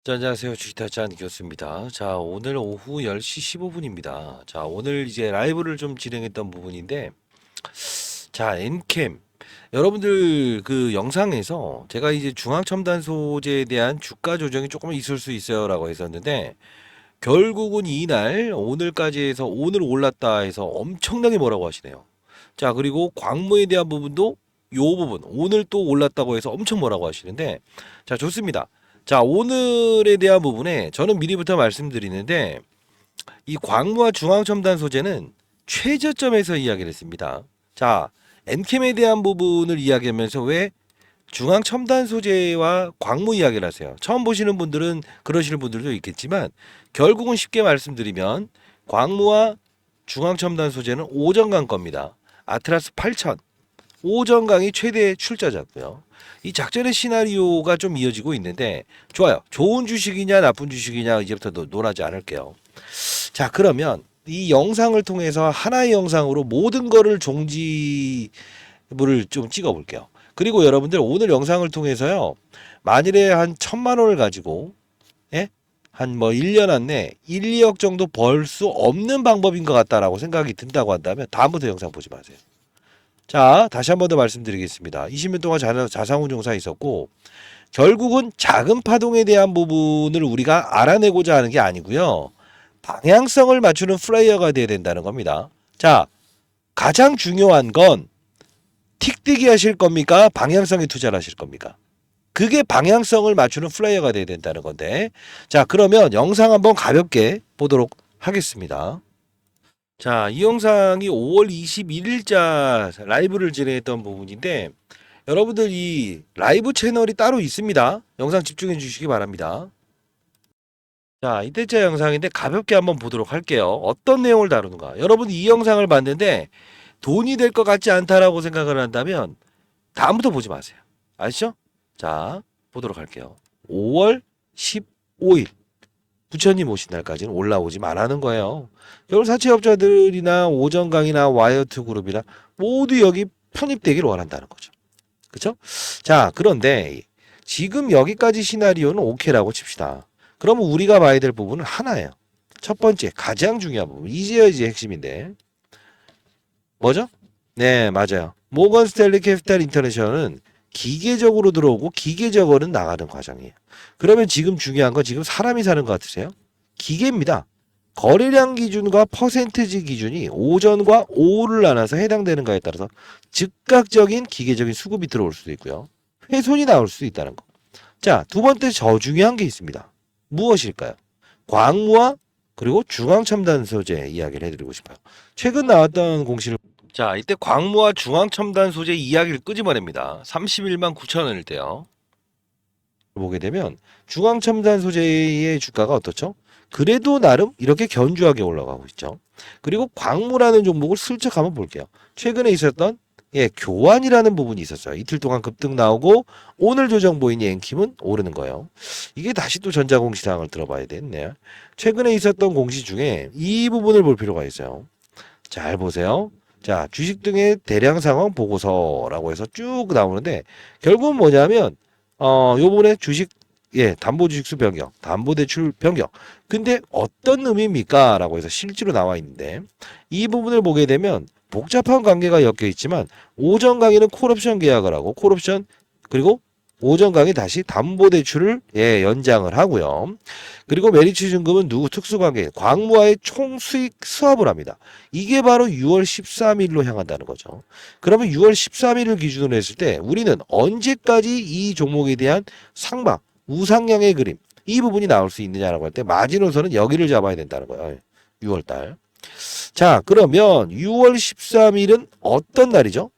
자, 안녕하세요. 주식타짜 교수입니다. 자, 오늘 오후 10시 15분입니다. 자, 오늘 이제 라이브를 좀 진행했던 부분인데, 자, 엔캠. 여러분들 그 영상에서 제가 이제 중앙첨단 소재에 대한 주가 조정이 조금 있을 수 있어요라고 했었는데, 결국은 이날 오늘까지 해서 오늘 올랐다 해서 엄청나게 뭐라고 하시네요. 자, 그리고 광무에 대한 부분도 요 부분 오늘 또 올랐다고 해서 엄청 뭐라고 하시는데, 자, 좋습니다. 자, 오늘에 대한 부분에 저는 미리부터 말씀드리는데, 이 광무와 중앙첨단 소재는 최저점에서 이야기를 했습니다. 자, 엔캠에 대한 부분을 이야기하면서 왜 중앙첨단 소재와 광무 이야기를 하세요. 처음 보시는 분들은 그러시는 분들도 있겠지만, 결국은 쉽게 말씀드리면 광무와 중앙첨단 소재는 오전강 겁니다. 아트라스 8000 오전강이 최대 출자자고요. 이 작전의 시나리오가 좀 이어지고 있는데, 좋아요. 좋은 주식이냐 나쁜 주식이냐 이제부터 논하지 않을게요. 자, 그러면 이 영상을 통해서 하나의 영상으로 모든 거를 종지부를 좀 찍어 볼게요. 그리고 여러분들 오늘 영상을 통해서요, 만일에 한 1,000만 원을 가지고, 예? 한 뭐 1년 안에 1, 2억 정도 벌 수 없는 방법인 것 같다라고 생각이 든다고 한다면 다음부터 영상 보지 마세요. 자, 다시 한 번 더 말씀드리겠습니다. 20년 동안 자산운용사 있었고, 결국은 작은 파동에 대한 부분을 우리가 알아내고자 하는 게 아니고요, 방향성을 맞추는 플레이어가 돼야 된다는 겁니다. 자, 가장 중요한 건 틱뛰기 하실 겁니까? 방향성에 투자를 하실 겁니까? 그게 방향성을 맞추는 플레이어가 돼야 된다는 건데, 자, 그러면 영상 한번 가볍게 보도록 하겠습니다. 자, 이 영상이 5월 21일자 라이브를 진행했던 부분인데, 여러분들 이 라이브 채널이 따로 있습니다. 영상 집중해 주시기 바랍니다. 자, 이때째 영상인데 가볍게 한번 보도록 할게요. 어떤 내용을 다루는가. 여러분 이 영상을 봤는데 돈이 될 것 같지 않다라고 생각을 한다면 다음부터 보지 마세요. 아시죠? 자, 보도록 할게요. 5월 15일 부처님 오신 날까지는 올라오지 말라는 거예요. 결국 사채업자들이나 오전강이나 와이어트 그룹이나 모두 여기 편입되기를 원한다는 거죠. 그렇죠? 자, 그런데 지금 여기까지 시나리오는 오케이라고 칩시다. 그러면 우리가 봐야 될 부분은 하나예요. 첫 번째, 가장 중요한 부분. 이제 핵심인데. 뭐죠? 네, 맞아요. 모건 스탠리 캐피탈 인터내셔널은 기계적으로 들어오고 기계적으로는 나가는 과정이에요. 그러면 지금 중요한 건 지금 사람이 사는 것 같으세요? 기계입니다. 거래량 기준과 퍼센트지 기준이 오전과 오후를 나눠서 해당되는가에 따라서 즉각적인 기계적인 수급이 들어올 수도 있고요. 훼손이 나올 수도 있다는 거. 자, 두 번째 저 중요한 게 있습니다. 무엇일까요? 광무와 그리고 중앙첨단 소재 이야기를 해드리고 싶어요. 최근 나왔던 공시를 자, 이때 광무와 중앙첨단 소재 이야기를 끄집어냅니다. 31만 9천 원일 때요. 보게 되면 중앙첨단 소재의 주가가 어떻죠? 그래도 나름 이렇게 견주하게 올라가고 있죠. 그리고 광무라는 종목을 슬쩍 한번 볼게요. 최근에 있었던 교환이라는 부분이 있었어요. 이틀 동안 급등 나오고 오늘 조정 보이니 엔킴은 오르는 거예요. 이게 다시 또 전자공시 사항을 들어봐야 되겠네요. 최근에 있었던 공시 중에 이 부분을 볼 필요가 있어요. 잘 보세요. 자, 주식 등의 대량 상황 보고서라고 해서 쭉 나오는데 결국은 뭐냐면 요번에 주식 담보주식수 변경, 담보대출 변경. 근데 어떤 의미입니까? 라고 해서 실제로 나와 있는데 이 부분을 보게 되면 복잡한 관계가 엮여 있지만 오전 강의는 콜옵션 계약을 하고 콜옵션 그리고 오전 강의 다시 담보대출을 연장을 하고요. 그리고 메리츠증금은 누구 특수관계 광무와의 총수익 수합을 합니다. 이게 바로 6월 13일로 향한다는 거죠. 그러면 6월 13일을 기준으로 했을 때 우리는 언제까지 이 종목에 대한 상방 우상향의 그림 이 부분이 나올 수 있느냐라고 할 때 마지노선은 여기를 잡아야 된다는 거예요. 6월달. 자, 그러면 6월 13일은 어떤 날이죠?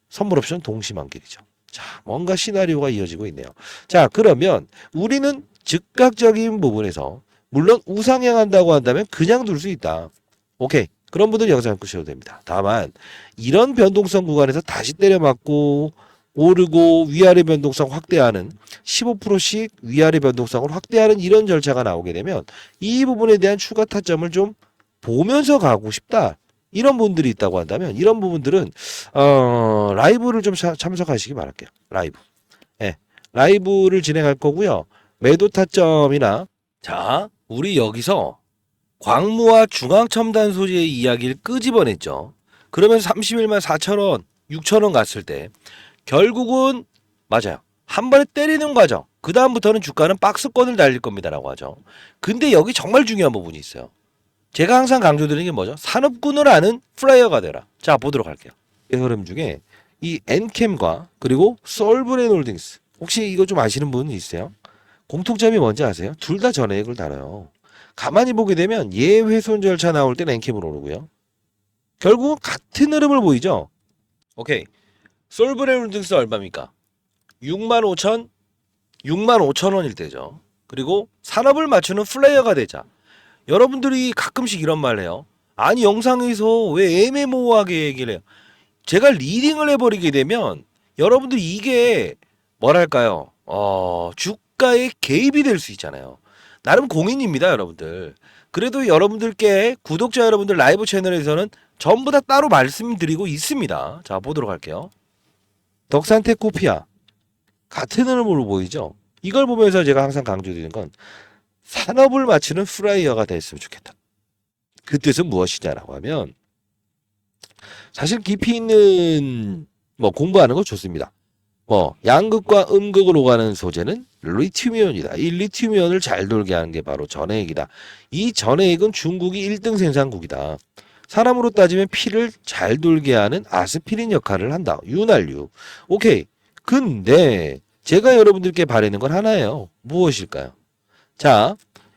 선물옵션 동시만길이죠. 자, 뭔가 시나리오가 이어지고 있네요. 자, 그러면 우리는 즉각적인 부분에서 물론 우상향한다고 한다면 그냥 둘 수 있다. 오케이. 그런 분들 영상 끄셔도 됩니다. 다만 이런 변동성 구간에서 다시 때려맞고 오르고 위아래 변동성 확대하는 15%씩 위아래 변동성을 확대하는 이런 절차가 나오게 되면 이 부분에 대한 추가 타점을 좀 보면서 가고 싶다. 이런 분들이 있다고 한다면 이런 부분들은 라이브를 좀 참석하시기 바랄게요. 라이브. 예. 라이브를 진행할 거고요. 매도 타점이나 자, 우리 여기서 광무와 중앙첨단 소재의 이야기를 끄집어냈죠. 그러면 31만 4천원, 6천원 갔을 때 결국은 맞아요. 한 번에 때리는 과정. 그 다음부터는 주가는 박스권을 달릴 겁니다라고 하죠. 근데 여기 정말 중요한 부분이 있어요. 제가 항상 강조드리는 게 뭐죠? 산업군을 아는 플레이어가 되라. 자, 보도록 할게요. 이 흐름 중에 이 엔캠과 그리고 솔브레놀딩스 혹시 이거 좀 아시는 분 있어요? 공통점이 뭔지 아세요? 둘 다 전액을 다뤄요. 가만히 보게 되면 예훼손 절차 나올 때는 엔캠으로 오르고요. 결국은 같은 흐름을 보이죠? 오케이. 솔브레놀딩스 얼마입니까? 6만 5천, 6만 5천 원일 때죠. 그리고 산업을 맞추는 플레이어가 되자. 여러분들이 가끔씩 이런 말 해요. 아니 영상에서 왜 애매모호하게 얘기를 해요? 제가 리딩을 해버리게 되면 여러분들이 이게 뭐랄까요? 주가에 개입이 될 수 있잖아요. 나름 공인입니다, 여러분들. 그래도 여러분들께 구독자 여러분들 라이브 채널에서는 전부 다 따로 말씀드리고 있습니다. 자, 보도록 할게요. 덕산테코피아 같은 흐름으로 보이죠? 이걸 보면서 제가 항상 강조드리는 건 산업을 맞추는 플라이어가 됐으면 좋겠다. 그 뜻은 무엇이냐라고 하면 사실 깊이 있는 공부하는 거 좋습니다. 양극과 음극을 오가는 소재는 리튬이온이다. 이 리튬이온을 잘 돌게 하는 게 바로 전해액이다. 이 전해액은 중국이 1등 생산국이다. 사람으로 따지면 피를 잘 돌게 하는 아스피린 역할을 한다. 윤활유. 오케이. 근데 제가 여러분들께 바라는 건 하나예요. 무엇일까요? 자,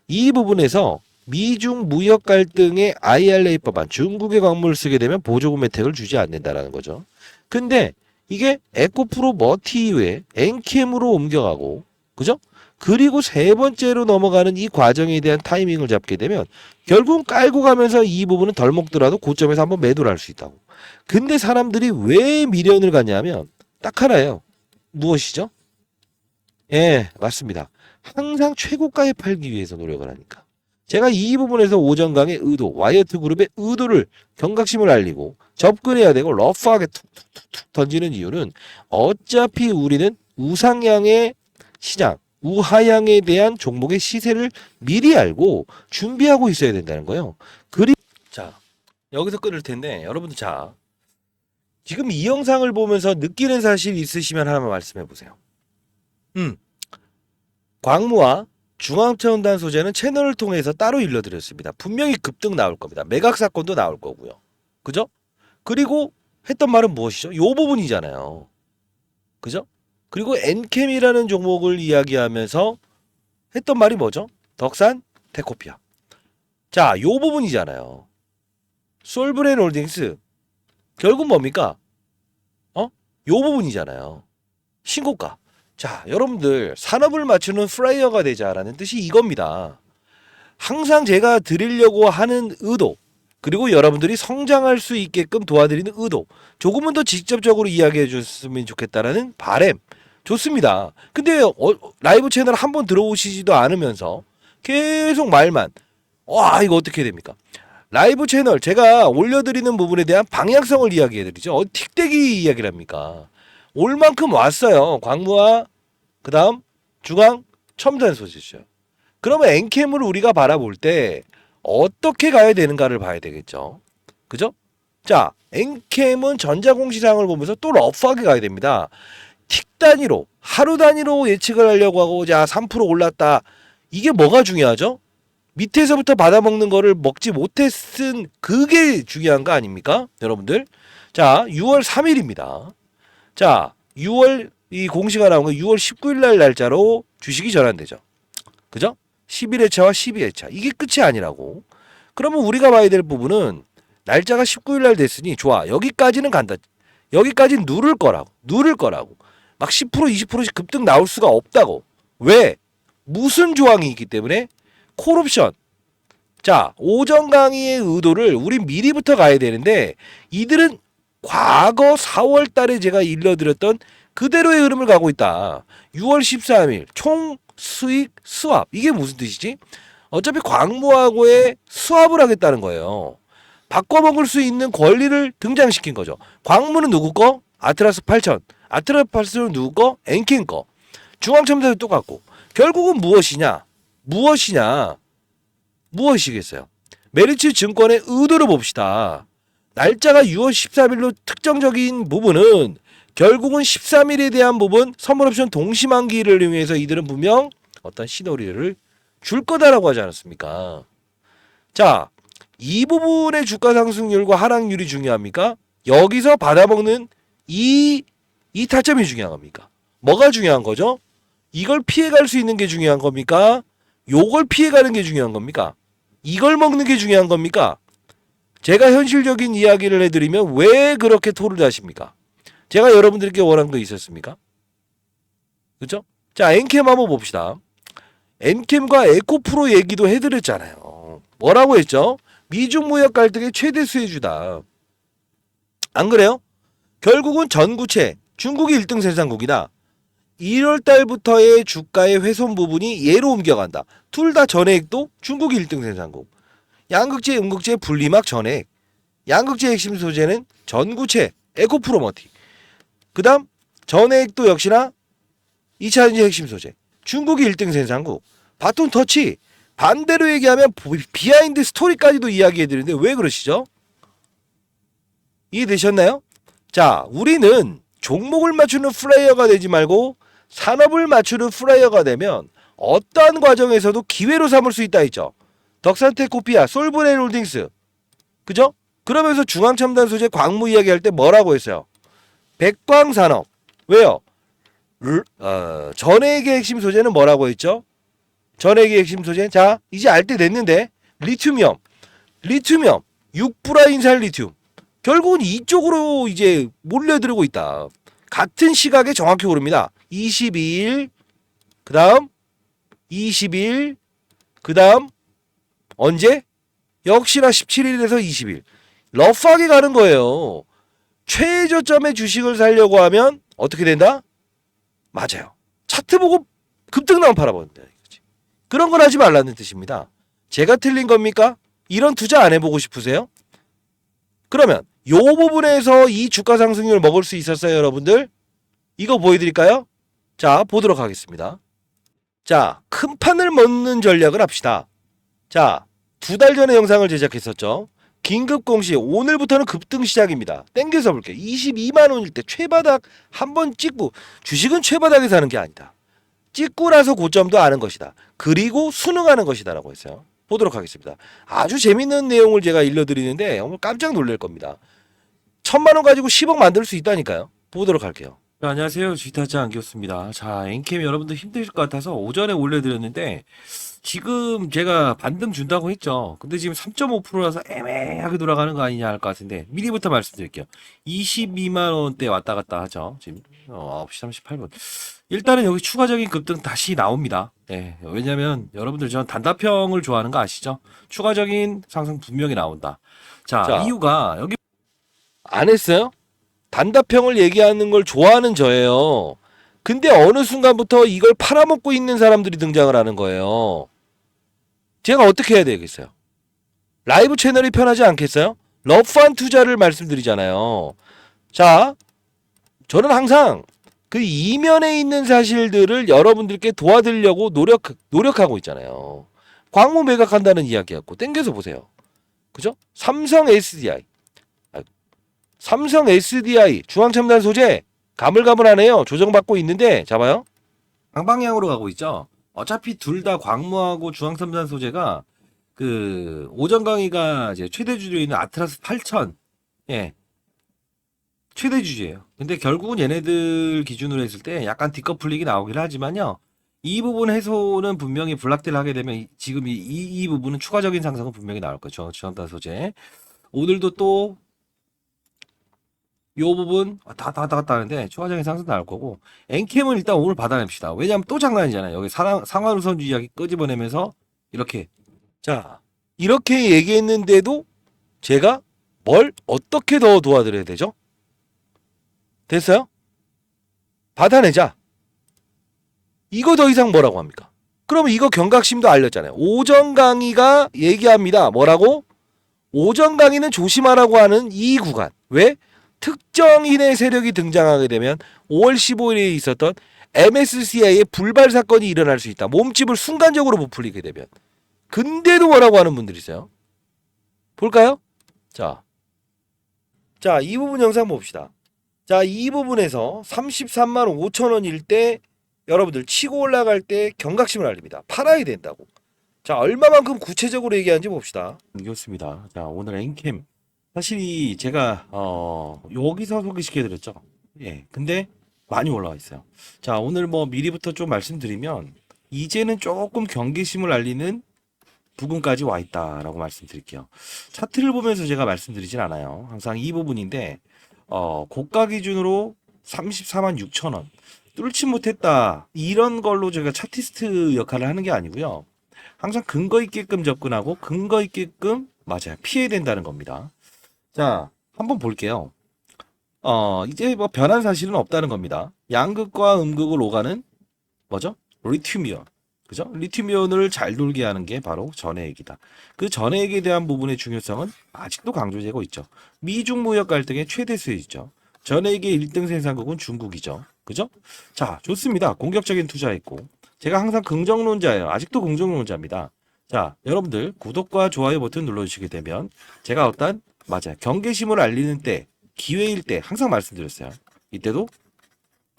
이 부분에서 미중 무역 갈등의 IRA 법안, 중국의 광물을 쓰게 되면 보조금 혜택을 주지 않는다라는 거죠. 근데 이게 에코프로 머티 이후에 엔캠으로 옮겨가고, 그죠? 그리고 세 번째로 넘어가는 이 과정에 대한 타이밍을 잡게 되면 결국 깔고 가면서 이 부분은 덜 먹더라도 고점에서 한번 매도를 할 수 있다고. 근데 사람들이 왜 미련을 갖냐면 딱 하나예요. 무엇이죠? 예, 맞습니다. 항상 최고가에 팔기 위해서 노력을 하니까. 제가 이 부분에서 오전강의 의도, 와이어트 그룹의 의도를 경각심을 알리고 접근해야 되고 러프하게 툭툭툭툭 던지는 이유는 어차피 우리는 우상향의 시장, 우하향에 대한 종목의 시세를 미리 알고 준비하고 있어야 된다는 거예요. 자, 여기서 끊을 텐데 여러분들 자, 지금 이 영상을 보면서 느끼는 사실 있으시면 하나만 말씀해 보세요. 광무와 중앙첨단 소재는 채널을 통해서 따로 일러드렸습니다. 분명히 급등 나올 겁니다. 매각 사건도 나올 거고요. 그죠? 그리고 했던 말은 무엇이죠? 요 부분이잖아요. 그죠? 그리고 엔캠이라는 종목을 이야기하면서 했던 말이 뭐죠? 덕산, 테코피아. 자, 요 부분이잖아요. 솔브렌 홀딩스. 결국 뭡니까? 요 부분이잖아요. 신고가. 자, 여러분들 산업을 맞추는 플레이어가 되자라는 뜻이 이겁니다. 항상 제가 드리려고 하는 의도, 그리고 여러분들이 성장할 수 있게끔 도와드리는 의도, 조금은 더 직접적으로 이야기해 줬으면 좋겠다라는 바람. 좋습니다. 근데 라이브 채널 한번 들어오시지도 않으면서 계속 말만. 와, 이거 어떻게 됩니까? 라이브 채널 제가 올려드리는 부분에 대한 방향성을 이야기해드리죠. 틱대기 이야기를 합니까? 올 만큼 왔어요. 광무와 그 다음 중앙 첨단 소재죠. 그러면 엔캠을 우리가 바라볼 때 어떻게 가야 되는가를 봐야 되겠죠. 그죠? 자, 엔캠은 전자공시상을 보면서 또 러프하게 가야 됩니다. 틱 단위로 하루 단위로 예측을 하려고 하고 자 3% 올랐다. 이게 뭐가 중요하죠? 밑에서부터 받아먹는 거를 먹지 못했은 그게 중요한 거 아닙니까? 여러분들. 자, 6월 3일입니다. 자, 6월 이 공시가 나온 거 6월 19일 날 날짜로 주식이 전환되죠. 그죠? 11회차와 12회차. 이게 끝이 아니라고. 그러면 우리가 봐야 될 부분은 날짜가 19일 날 됐으니 좋아. 여기까지는 간다. 여기까지는 누를 거라고. 막 10% 20%씩 급등 나올 수가 없다고. 왜? 무슨 조항이 있기 때문에 콜옵션. 자, 오전 강의의 의도를 우리 미리부터 가야 되는데 이들은 과거 4월 달에 제가 일러드렸던 그대로의 흐름을 가고 있다. 6월 13일 총 수익 스왑. 이게 무슨 뜻이지? 어차피 광무하고의 스왑을 하겠다는 거예요. 바꿔먹을 수 있는 권리를 등장시킨 거죠. 광무는 누구 거? 아트라스 8000. 아트라스 8000은 누구 거? 엔캠 거. 중앙첨단도 똑같고. 결국은 무엇이냐? 무엇이겠어요? 메리츠 증권의 의도를 봅시다. 날짜가 6월 13일로 특정적인 부분은 결국은 13일에 대한 부분 선물옵션 동시만기를 이용해서 이들은 분명 어떤 시너리오를 줄 거다라고 하지 않았습니까? 자, 이 부분의 주가 상승률과 하락률이 중요합니까? 여기서 받아먹는 이 타점이 중요한 겁니까? 뭐가 중요한 거죠? 이걸 피해갈 수 있는 게 중요한 겁니까? 요걸 피해가는 게 중요한 겁니까? 이걸 먹는 게 중요한 겁니까? 제가 현실적인 이야기를 해드리면 왜 그렇게 토를 하십니까? 제가 여러분들께 원한 거 있었습니까? 그죠? 자, 엔캠 한번 봅시다. 엔캠과 에코프로 얘기도 해드렸잖아요. 뭐라고 했죠? 미중 무역 갈등의 최대 수혜주다. 안 그래요? 결국은 전구체, 중국이 1등 생산국이다. 1월 달부터의 주가의 훼손 부분이 얘로 옮겨간다. 둘 다 전해액도 중국이 1등 생산국. 양극재, 음극재, 분리막 전해액. 양극재 핵심 소재는 전구체, 에코프로머티. 그 다음 전해액도 역시나 2차전지 핵심 소재. 중국이 1등 생산국. 바톤 터치. 반대로 얘기하면 비하인드 스토리까지도 이야기해드리는데 왜 그러시죠? 이해되셨나요? 자, 우리는 종목을 맞추는 플레이어가 되지 말고 산업을 맞추는 플레이어가 되면 어떠한 과정에서도 기회로 삼을 수 있다 했죠. 덕산테코피아, 솔브레인홀딩스. 그죠? 그러면서 중앙첨단 소재 광무 이야기할 때 뭐라고 했어요? 백광산업. 왜요? 전해액의 핵심 소재는 뭐라고 했죠? 전해액의 핵심 소재. 자, 이제 알 때 됐는데 리튬이엄, 6불화 인산 리튬. 결국은 이쪽으로 이제 몰려들고 있다. 같은 시각에 정확히 오릅니다. 22일, 그 다음 20일, 그 다음 언제? 역시나 17일에서 20일. 러프하게 가는 거예요. 최저점의 주식을 사려고 하면 어떻게 된다? 맞아요. 차트 보고 급등 나면 팔아버린다. 그런 걸 하지 말라는 뜻입니다. 제가 틀린 겁니까? 이런 투자 안 해보고 싶으세요? 그러면 요 부분에서 이 주가 상승률 먹을 수 있었어요, 여러분들? 이거 보여드릴까요? 자, 보도록 하겠습니다. 자, 큰 판을 먹는 전략을 합시다. 자, 2달 전에 영상을 제작했었죠. 긴급 공시, 오늘부터는 급등 시작입니다. 땡겨서 볼게요. 22만 원일 때 최바닥 한번 찍고, 주식은 최바닥에서 하는 게 아니다. 찍고 나서 고점도 아는 것이다. 그리고 순응하는 것이다 라고 했어요. 보도록 하겠습니다. 아주 재밌는 내용을 제가 일러드리는데 오늘 깜짝 놀랄 겁니다. 1000만 원 가지고 10억 만들 수 있다니까요. 보도록 할게요. 자, 안녕하세요. 주식타짜 안기였습니다. 자, 엔캠 여러분들 힘드실 것 같아서 오전에 올려드렸는데 지금 제가 반등 준다고 했죠. 근데 지금 3.5%라서 애매하게 돌아가는 거 아니냐 할 것 같은데 미리부터 말씀드릴게요. 22만 원대 왔다 갔다 하죠. 지금 9시 38분. 일단은 여기 추가적인 급등 다시 나옵니다. 네, 왜냐면 여러분들 전 단답형을 좋아하는 거 아시죠? 추가적인 상승 분명히 나온다. 자, 이유가 여기 안 했어요? 단답형을 얘기하는 걸 좋아하는 저예요. 근데 어느 순간부터 이걸 팔아먹고 있는 사람들이 등장을 하는 거예요. 제가 어떻게 해야 되겠어요? 라이브 채널이 편하지 않겠어요? 러프한 투자를 말씀드리잖아요. 자, 저는 항상 그 이면에 있는 사실들을 여러분들께 도와드리려고 노력하고 있잖아요. 광무 매각한다는 이야기였고 땡겨서 보세요. 그죠? 삼성 SDI 중앙첨단 소재 가물가물하네요. 조정받고 있는데 잡아요. 양방향으로 가고 있죠. 어차피 둘 다 광무하고 중앙첨단 소재가 그 오전 강의가 이제 최대 주주에 있는 아트라스 8000 예 최대 주주예요. 근데 결국은 얘네들 기준으로 했을 때 약간 디커플릭이 나오긴 하지만요. 이 부분 해소는 분명히 블락딜 하게 되면 지금 이 부분은 추가적인 상승은 분명히 나올 거죠. 중앙첨단 소재. 오늘도 또 요 부분 다 갔다 하는데 추가적인 상승 나올 거고 엔캠은 일단 오늘 받아냅시다. 왜냐하면 또 장난이잖아요. 여기 상한우선주 이야기 끄집어내면서 이렇게 자 이렇게 얘기했는데도 제가 뭘 어떻게 더 도와드려야 되죠? 됐어요? 받아내자. 이거 더 이상 뭐라고 합니까? 그러면 이거 경각심도 알렸잖아요. 오전 강의가 얘기합니다. 뭐라고? 오전 강의는 조심하라고 하는 이 구간. 왜? 특정인의 세력이 등장하게 되면 5월 15일에 있었던 MSCI에 불발 사건이 일어날 수 있다. 몸집을 순간적으로 부풀리게 되면. 근데도 뭐라고 하는 분들이 있어요. 볼까요? 자, 이 부분 영상 봅시다. 자, 이 부분에서 33만 5천 원일 때 여러분들 치고 올라갈 때 경각심을 알립니다. 팔아야 된다고. 자, 얼마만큼 구체적으로 얘기하는지 봅시다. 이겼습니다. 자, 오늘 엔캠 사실 제가 여기서 소개시켜 드렸죠. 예. 근데 많이 올라와 있어요. 자, 오늘 뭐 미리부터 좀 말씀드리면 이제는 조금 경계심을 알리는 부근까지 와 있다라고 말씀드릴게요. 차트를 보면서 제가 말씀드리진 않아요. 항상 이 부분인데 고가 기준으로 34만 6천 원 뚫지 못했다 이런 걸로 제가 차티스트 역할을 하는 게 아니고요. 항상 근거 있게끔 접근하고 근거 있게끔 맞아요. 피해야 된다는 겁니다. 자, 한번 볼게요. 이제 뭐 변한 사실은 없다는 겁니다. 양극과 음극을 오가는 뭐죠? 리튬이온. 그죠? 리튬이온을 잘 돌게 하는 게 바로 전해액이다. 그 전해액에 대한 부분의 중요성은 아직도 강조되고 있죠. 미중 무역 갈등의 최대 수혜이죠. 전해액의 1등 생산국은 중국이죠. 그죠? 자, 좋습니다. 공격적인 투자했고. 제가 항상 긍정론자예요. 아직도 긍정론자입니다. 자, 여러분들 구독과 좋아요 버튼 눌러주시게 되면 제가 맞아요. 경계심을 알리는 때, 기회일 때 항상 말씀드렸어요. 이때도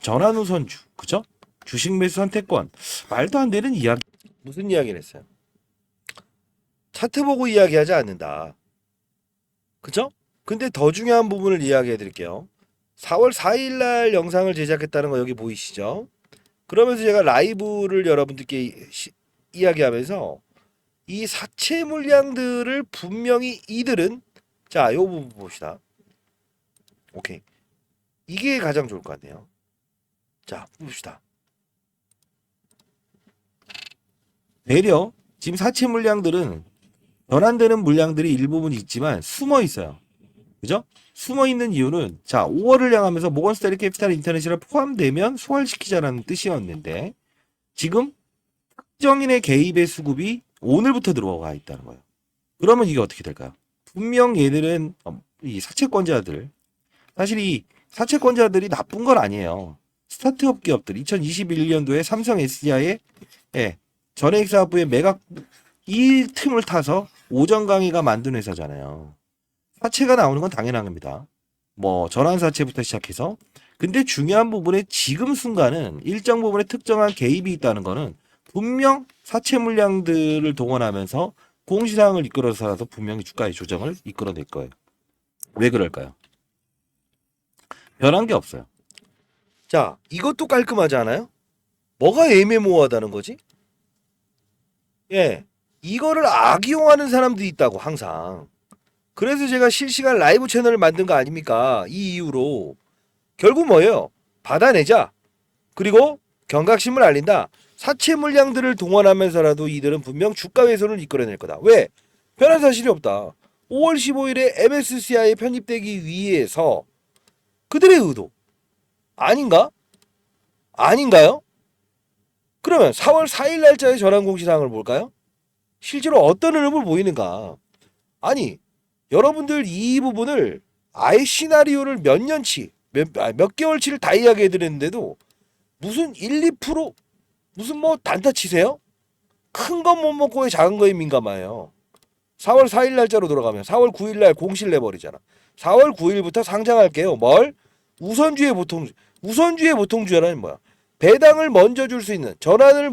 전환우선주. 그죠? 주식 매수 선택권. 말도 안 되는 이야기. 무슨 이야기를 했어요? 차트 보고 이야기하지 않는다. 그죠? 근데 더 중요한 부분을 이야기해 드릴게요. 4월 4일 날 영상을 제작했다는 거 여기 보이시죠? 그러면서 제가 라이브를 여러분들께 이야기하면서 이 사채 물량들을 분명히 이들은 자, 요 부분 봅시다. 오케이. 이게 가장 좋을 것 같네요. 자, 봅시다. 되려 지금 사채 물량들은 변환되는 물량들이 일부분 있지만 숨어 있어요. 그죠? 숨어 있는 이유는 자, 5월을 향하면서 모건스탠리 캐피탈 인터내셔널 포함되면 소환시키자라는 뜻이었는데 지금 특정인의 개입의 수급이 오늘부터 들어와 있다는 거예요. 그러면 이게 어떻게 될까요? 분명 얘들은 이 사채권자들 사실 이 사채권자들이 나쁜 건 아니에요. 스타트업 기업들 2021년도에 삼성 SDI의 전해액 사업부의 매각 이 틈을 타서 오전 강의가 만든 회사잖아요. 사채가 나오는 건 당연한 겁니다. 뭐 전환 사채부터 시작해서 근데 중요한 부분에 지금 순간은 일정 부분에 특정한 개입이 있다는 거는 분명 사채 물량들을 동원하면서 공시상을 이끌어서라도 분명히 주가의 조정을 이끌어낼 거예요. 왜 그럴까요? 변한 게 없어요. 자, 이것도 깔끔하지 않아요? 뭐가 애매모호하다는 거지? 예, 이거를 악용하는 사람들이 있다고 항상. 그래서 제가 실시간 라이브 채널을 만든 거 아닙니까? 이 이유로 결국 뭐예요? 받아내자. 그리고 경각심을 알린다. 사채 물량들을 동원하면서라도 이들은 분명 주가 훼손을 이끌어낼 거다. 왜? 변한 사실이 없다. 5월 15일에 MSCI에 편입되기 위해서 그들의 의도 아닌가? 아닌가요? 그러면 4월 4일 날짜의 전환 공시사항을 볼까요? 실제로 어떤 흐름을 보이는가? 아니, 여러분들 이 부분을 아예 시나리오를 몇 년치, 몇 개월치를 다 이야기해 드렸는데도 무슨 1, 2% 무슨 뭐 단타 치세요? 큰 건 못 먹고 왜 작은 거에 민감해요? 4월 4일 날짜로 돌아가면 4월 9일 날 공시를 내버리잖아. 4월 9일부터 상장할게요. 뭘? 우선주의 보통주의라는 뭐야? 배당을 먼저 줄 수 있는 전환을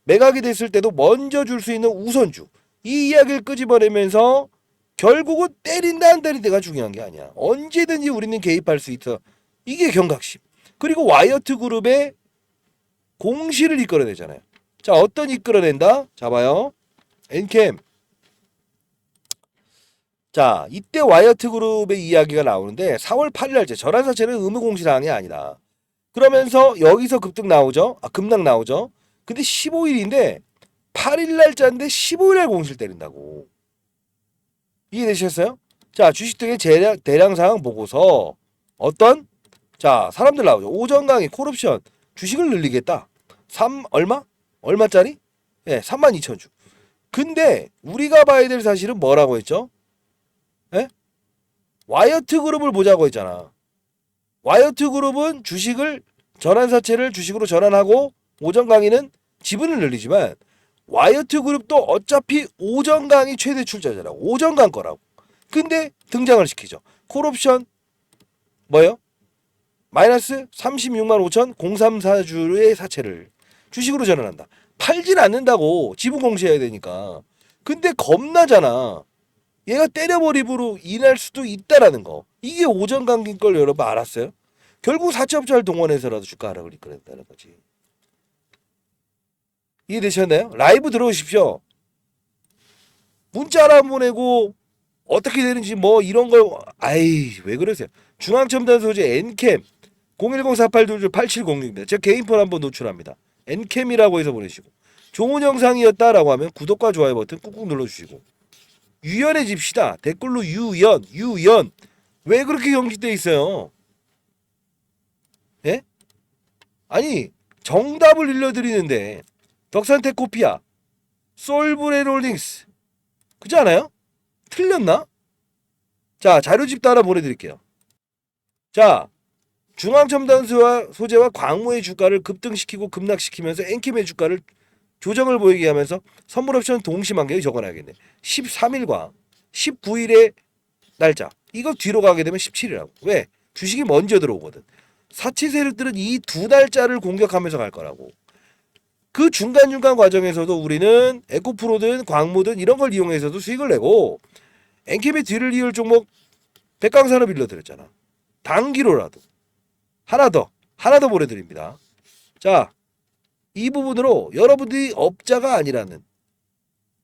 매각이 됐을 때도 먼저 줄 수 있는 우선주. 이 이야기를 끄집어내면서 결국은 때린다 안 때린다가 중요한 게 아니야. 언제든지 우리는 개입할 수 있어. 이게 경각심. 그리고 와이어트 그룹의 공시를 이끌어내잖아요. 자, 어떤 이끌어낸다? 자, 봐요. 엔캠. 자, 이때 와이어트 그룹의 이야기가 나오는데 4월 8일 날짜 전환 사채는 의무 공시 사항이 아니다. 그러면서 여기서 급등 나오죠. 급락 나오죠. 근데 15일인데 8일 날짜인데 15일 날 공시를 때린다고. 이해되셨어요? 자, 주식 등의 대량 사항 보고서 어떤 자, 사람들 나오죠. 오전 강의 콜옵션 주식을 늘리겠다. 3 얼마? 얼마짜리? 예, 32,000주. 근데 우리가 봐야 될 사실은 뭐라고 했죠? 예? 와이어트 그룹을 보자고 했잖아. 와이어트 그룹은 주식을 전환 사채를 주식으로 전환하고 오전 강의는 지분을 늘리지만 와이어트 그룹도 어차피 오전 강의 최대 출자잖아. 오전 강 거라고. 근데 등장을 시키죠. 콜옵션 뭐요? 마이너스 36만 5천 034주의 사채를 주식으로 전환한다. 팔진 않는다고 지분 공시해야 되니까. 근데 겁나잖아. 얘가 때려버림으로 인할 수도 있다라는 거. 이게 오전 강긴 걸 여러분 알았어요? 결국 사채업자를 동원해서라도 주가 하락을 이끌어낸다는 거지. 이해되셨나요? 라이브 들어오십시오. 문자 안 보내고 어떻게 되는지 뭐 이런 걸 아이 왜 그러세요? 중앙첨단 소재 엔캠 010-4822-8706입니다. 제가 개인폰 한번 노출합니다. 엔캠이라고 해서 보내시고 좋은 영상이었다라고 하면 구독과 좋아요 버튼 꾹꾹 눌러주시고 유연해집시다. 댓글로 유연 왜 그렇게 경직돼 있어요? 예? 아니 정답을 일러드리는데 덕산테코피아 솔브레롤딩스 그지 않아요? 틀렸나? 자 자료집도 하나 보내드릴게요. 자 중앙첨단 소재와 광무의 주가를 급등시키고 급락시키면서 엔캠의 주가를 조정을 보이게 하면서 선물 옵션 동시만경에 적어놔야겠네. 13일과 19일의 날짜 이거 뒤로 가게 되면 17이라고. 왜? 주식이 먼저 들어오거든. 사치 세력들은 이 두 날짜를 공격하면서 갈 거라고. 그 중간중간 과정에서도 우리는 에코프로든 광무든 이런 걸 이용해서도 수익을 내고 엔캠의 뒤를 이을 종목 백강산업 일러드렸잖아. 단기로라도 하나 더 보내드립니다. 자, 이 부분으로 여러분들이 업자가 아니라는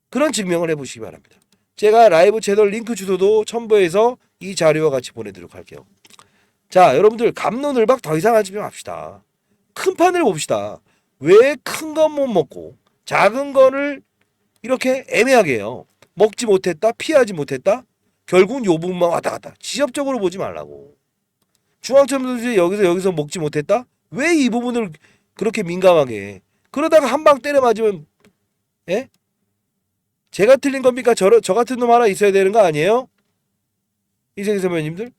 그런 증명을 해보시기 바랍니다. 제가 라이브 채널 링크 주소도 첨부해서 이 자료와 같이 보내드리도록 할게요. 자, 여러분들 갑론을박 더 이상 하지 맙시다. 큰 판을 봅시다. 왜 큰 건 못 먹고 작은 거를 이렇게 애매하게 해요. 먹지 못했다, 피하지 못했다. 결국은 요 부분만 왔다 갔다. 지엽적으로 보지 말라고. 중앙첨단소재 여기서 먹지 못했다? 왜 이 부분을 그렇게 민감하게 해? 그러다가 한 방 때려 맞으면 예? 제가 틀린 겁니까? 저 같은 놈 하나 있어야 되는 거 아니에요? 이세기 선배님들?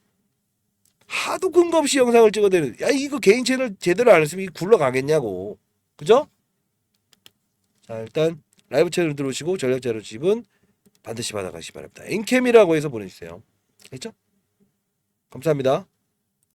하도 근거 없이 영상을 찍어대는 야 이거 개인 채널 제대로 안 했으면 굴러가겠냐고. 그죠? 자 일단 라이브 채널 들어오시고 전략자료 집은 반드시 받아가시기 바랍니다. 엔캠이라고 해서 보내주세요. 됐죠? 감사합니다.